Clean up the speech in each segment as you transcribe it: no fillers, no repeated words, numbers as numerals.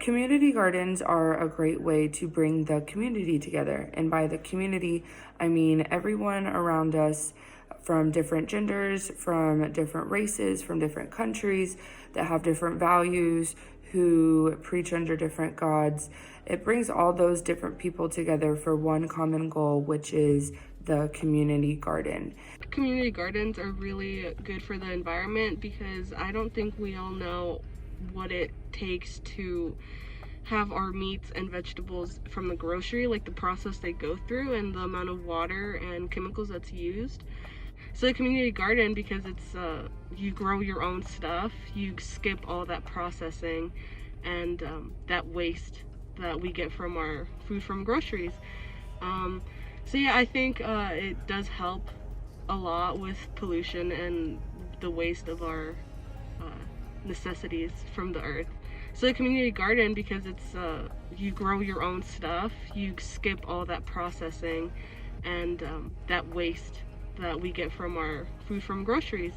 Community gardens are a great way to bring the community together. And by the community, I mean everyone around us from different genders, from different races, from different countries that have different values, who preach under different gods. It brings all those different people together for one common goal, which is the community garden. Community gardens are really good for the environment because I don't think we all know what it takes to have our meats and vegetables from the grocery, like the process they go through and the amount of water and chemicals that's used. So the community garden, because it's you grow your own stuff, you skip all that processing and that waste that we get from our food from groceries. So yeah, I think it does help a lot with pollution and the waste of our necessities from the earth. So the community garden, because it's you grow your own stuff, you skip all that processing and that waste that we get from our food from groceries.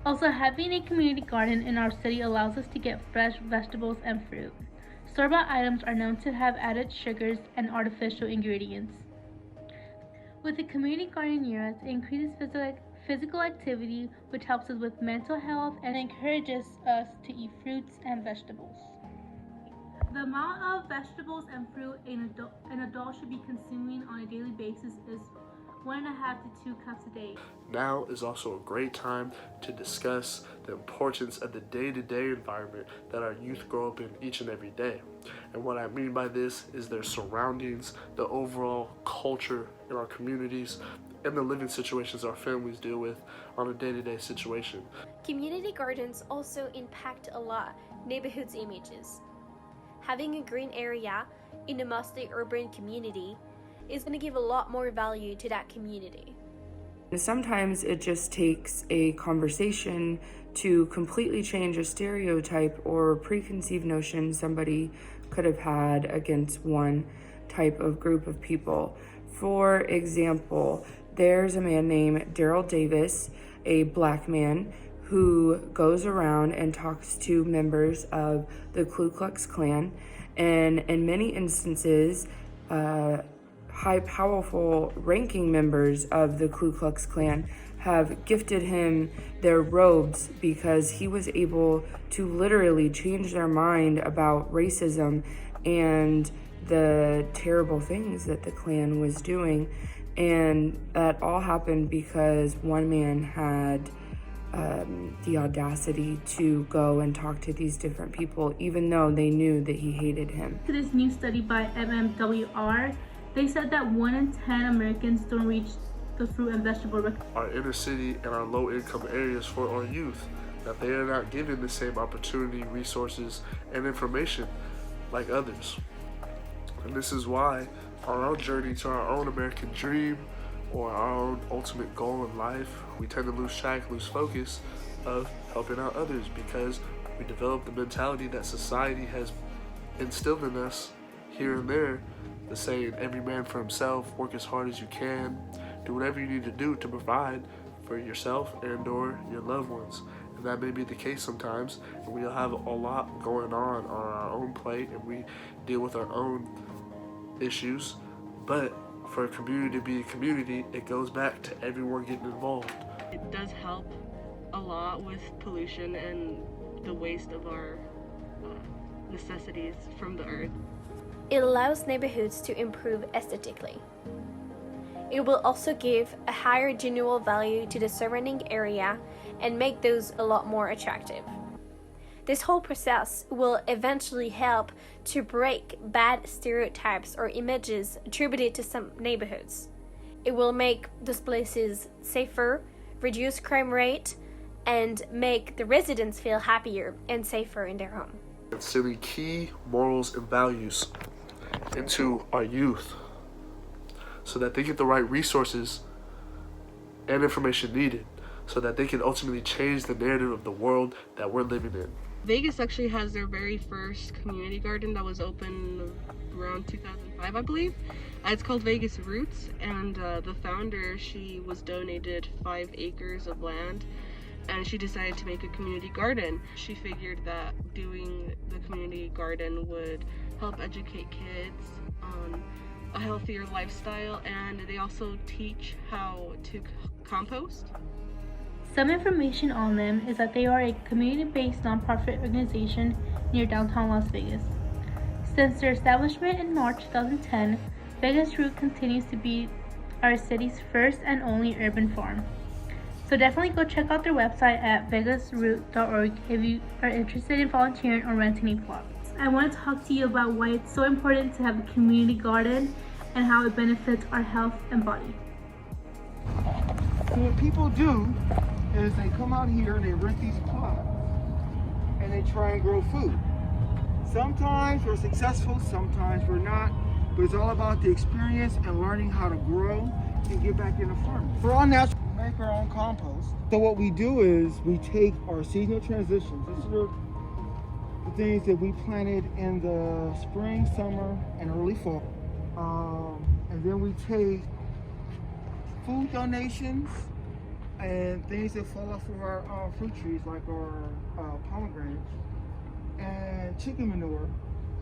Also, having a community garden in our city allows us to get fresh vegetables and fruit. Store-bought items are known to have added sugars and artificial ingredients. With a community garden near us, it increases physical activity, which helps us with mental health and encourages us to eat fruits and vegetables. The amount of vegetables and fruit an adult should be consuming on a daily basis is 1.5 to 2 cups a day. Now is also a great time to discuss the importance of the day-to-day environment that our youth grow up in each and every day. And what I mean by this is their surroundings, the overall culture in our communities, and the living situations our families deal with on a day-to-day situation. Community gardens also impact a lot neighborhoods' images. Having a green area in a mostly urban community is going to give a lot more value to that community. Sometimes it just takes a conversation to completely change a stereotype or preconceived notion somebody could have had against one type of group of people. For example, there's a man named Daryl Davis, a black man, who goes around and talks to members of the Ku Klux Klan, and in many instances, high, powerful ranking members of the Ku Klux Klan have gifted him their robes because he was able to literally change their mind about racism and the terrible things that the Klan was doing. And that all happened because one man had the audacity to go and talk to these different people, even though they knew that he hated him. To this new study by MMWR, they said that 1 in 10 Americans don't reach the fruit and vegetable. Our inner city and our low-income areas for our youth, that they are not given the same opportunity, resources, and information like others. And this is why on our journey to our own American dream or our own ultimate goal in life, we tend to lose track, lose focus of helping out others because we develop the mentality that society has instilled in us here and there, the saying, every man for himself, work as hard as you can, do whatever you need to do to provide for yourself and or your loved ones. And that may be the case sometimes, and we'll have a lot going on our own plate, and we deal with our own issues, but for a community to be a community, it goes back to everyone getting involved. It does help a lot with pollution and the waste of our necessities from the earth. It allows neighborhoods to improve aesthetically. It will also give a higher general value to the surrounding area and make those a lot more attractive. This whole process will eventually help to break bad stereotypes or images attributed to some neighborhoods. It will make those places safer, reduce crime rate, and make the residents feel happier and safer in their home. Instilling key morals and values into our youth so that they get the right resources and information needed so that they can ultimately change the narrative of the world that we're living in. Vegas actually has their very first community garden that was open around 2005, I believe. It's called Vegas Roots, and the founder, she was donated 5 acres of land and she decided to make a community garden. She figured that doing the community garden would help educate kids on a healthier lifestyle, and they also teach how to compost. Some information on them is that they are a community-based nonprofit organization near downtown Las Vegas. Since their establishment in March 2010, Vegas Root continues to be our city's first and only urban farm. So definitely go check out their website at vegasroot.org if you are interested in volunteering or renting a plot. I want to talk to you about why it's so important to have a community garden and how it benefits our health and body. So what people do is they come out here and they rent these plots and they try and grow food. Sometimes we're successful, sometimes we're not, but it's all about the experience and learning how to grow and get back into farming. We're all natural, we make our own compost. So what we do is we take our seasonal transitions. These are the things that we planted in the spring, summer, and early fall. And then we take food donations and things that fall off of our fruit trees, like our pomegranates, and chicken manure.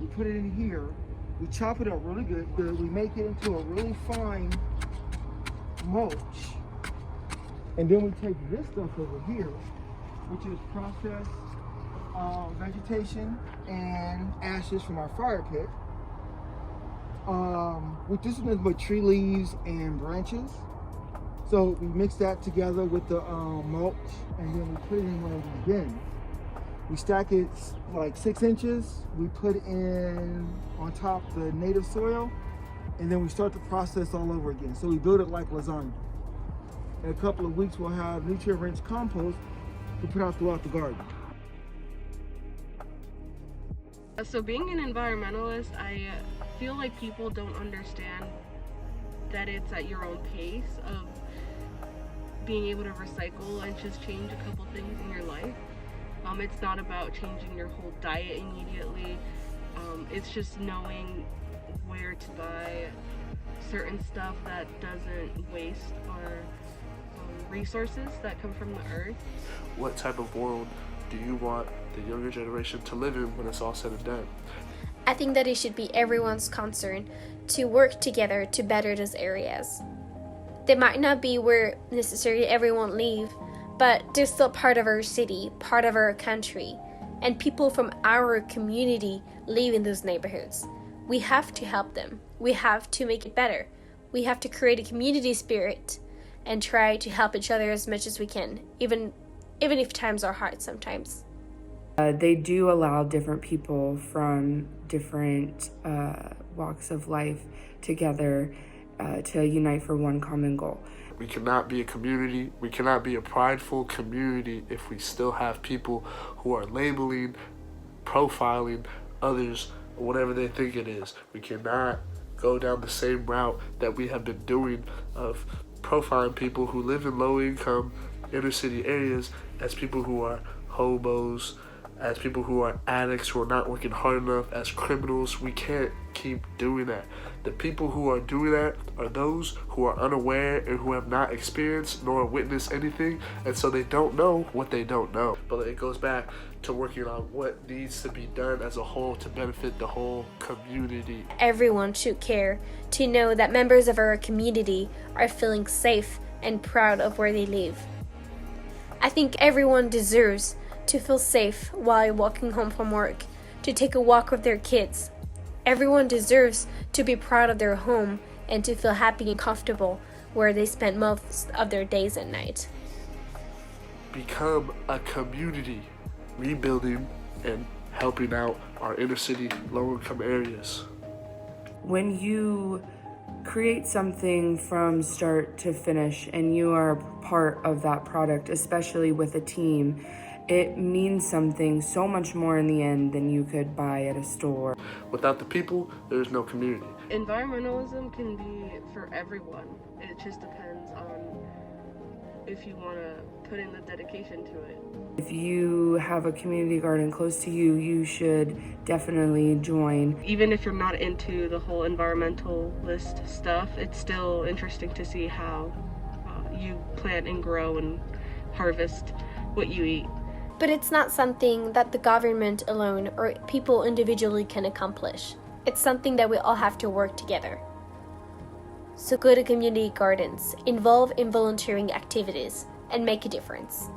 We put it in here. We chop it up really good. We make it into a really fine mulch. And then we take this stuff over here, which is processed vegetation and ashes from our fire pit. With this one is but tree leaves and branches. So we mix that together with the mulch, and then we put it in one of these bins. We stack it like 6 inches. We put in on top the native soil, and then we start the process all over again. So we build it like lasagna. In a couple of weeks, we'll have nutrient-rich compost to put out throughout the garden. So being an environmentalist, I feel like people don't understand that it's at your own pace of being able to recycle and just change a couple things in your life. It's not about changing your whole diet immediately. It's just knowing where to buy certain stuff that doesn't waste our resources that come from the earth. What type of world do you want the younger generation to live in when it's all said and done? I think that it should be everyone's concern to work together to better those areas. They might not be where necessarily everyone lives, but they're still part of our city, part of our country, and people from our community live in those neighborhoods. We have to help them. We have to make it better. We have to create a community spirit and try to help each other as much as we can, even if times are hard sometimes. They do allow different people from different walks of life together to unite for one common goal. We cannot be a community, we cannot be a prideful community if we still have people who are labeling, profiling others, whatever they think it is. We cannot go down the same route that we have been doing of profiling people who live in low-income inner city areas as people who are hobos, as people who are addicts, who are not working hard enough, as criminals. We can't keep doing that. The people who are doing that are those who are unaware and who have not experienced nor witnessed anything, and so they don't know what they don't know. But it goes back to working on what needs to be done as a whole to benefit the whole community. Everyone should care to know that members of our community are feeling safe and proud of where they live. I think everyone deserves to feel safe while walking home from work, to take a walk with their kids. Everyone deserves to be proud of their home and to feel happy and comfortable where they spend most of their days and night. Become a community, rebuilding and helping out our inner city low-income areas. When you create something from start to finish and you are part of that product, especially with a team, it means something so much more in the end than you could buy at a store. Without the people, there's no community. Environmentalism can be for everyone. It just depends on if you want to put in the dedication to it. If you have a community garden close to you, you should definitely join. Even if you're not into the whole environmentalist stuff, it's still interesting to see how you plant and grow and harvest what you eat. But it's not something that the government alone or people individually can accomplish. It's something that we all have to work together. So go to community gardens, involve in volunteering activities, and make a difference.